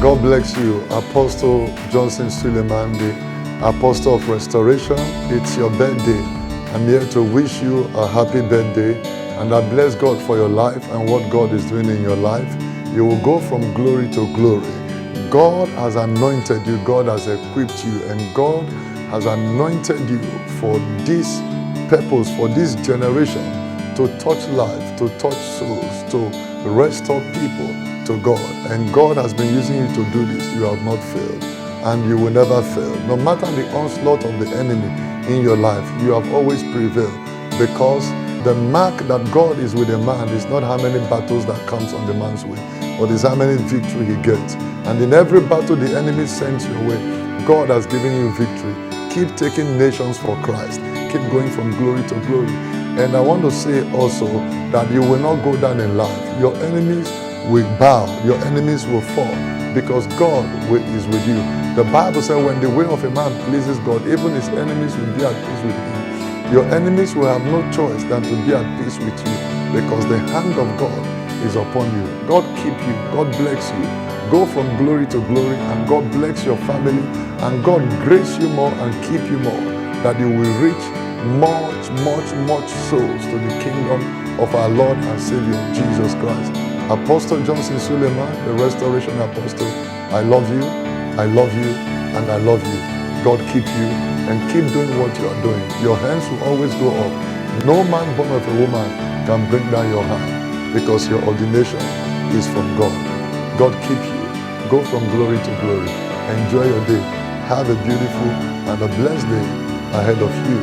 God bless you, Apostle Johnson Suleman, the Apostle of Restoration. It's your birthday. I'm here to wish you a happy birthday, and I bless God for your life and what God is doing in your life. You will go from glory to glory. God has anointed you, God has equipped you, and God has anointed you for this purpose, for this generation, to touch life, to touch souls, to restore people to God. And God has been using you to do this. You have not failed, and you will never fail. No matter the onslaught of the enemy in your life, you have always prevailed, because the mark that God is with a man is not how many battles that comes on the man's way, but is how many victory he gets. And in every battle the enemy sends your way, God has given you victory. Keep taking nations for Christ. Keep going from glory to glory. And I want to say also that you will not go down in life. Your enemies will bow, your enemies will fall, because God is with you. The Bible says when the way of a man pleases God, even his enemies will be at peace with him. Your enemies will have no choice than to be at peace with you, because the hand of God is upon you. God keep you, God bless you. Go from glory to glory, and God bless your family, and God grace you more and keep you more, that you will reach much souls to the kingdom of our Lord and Savior Jesus Christ. Apostle Johnson Suleman, the Restoration Apostle, I love you, and I love you. God keep you, and keep doing what you are doing. Your hands will always go up. No man born of a woman can bring down your hand, because your ordination is from God. God keep you. Go from glory to glory. Enjoy your day. Have a beautiful and a blessed day ahead of you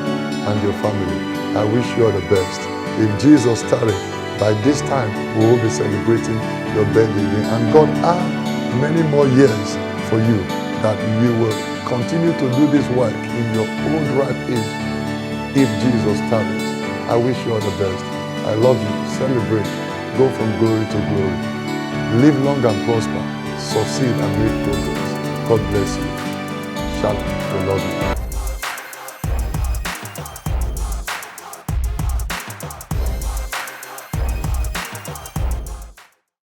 and your family. I wish you all the best. If Jesus tarry, by this time we will be celebrating your birthday, and God add many more years for you, that you will continue to do this work in your old ripe age, if Jesus tarries. I wish you all the best. I love you. Celebrate. Go from glory to glory. Live long and prosper. Succeed and make progress. God bless you. Shalom. We love you.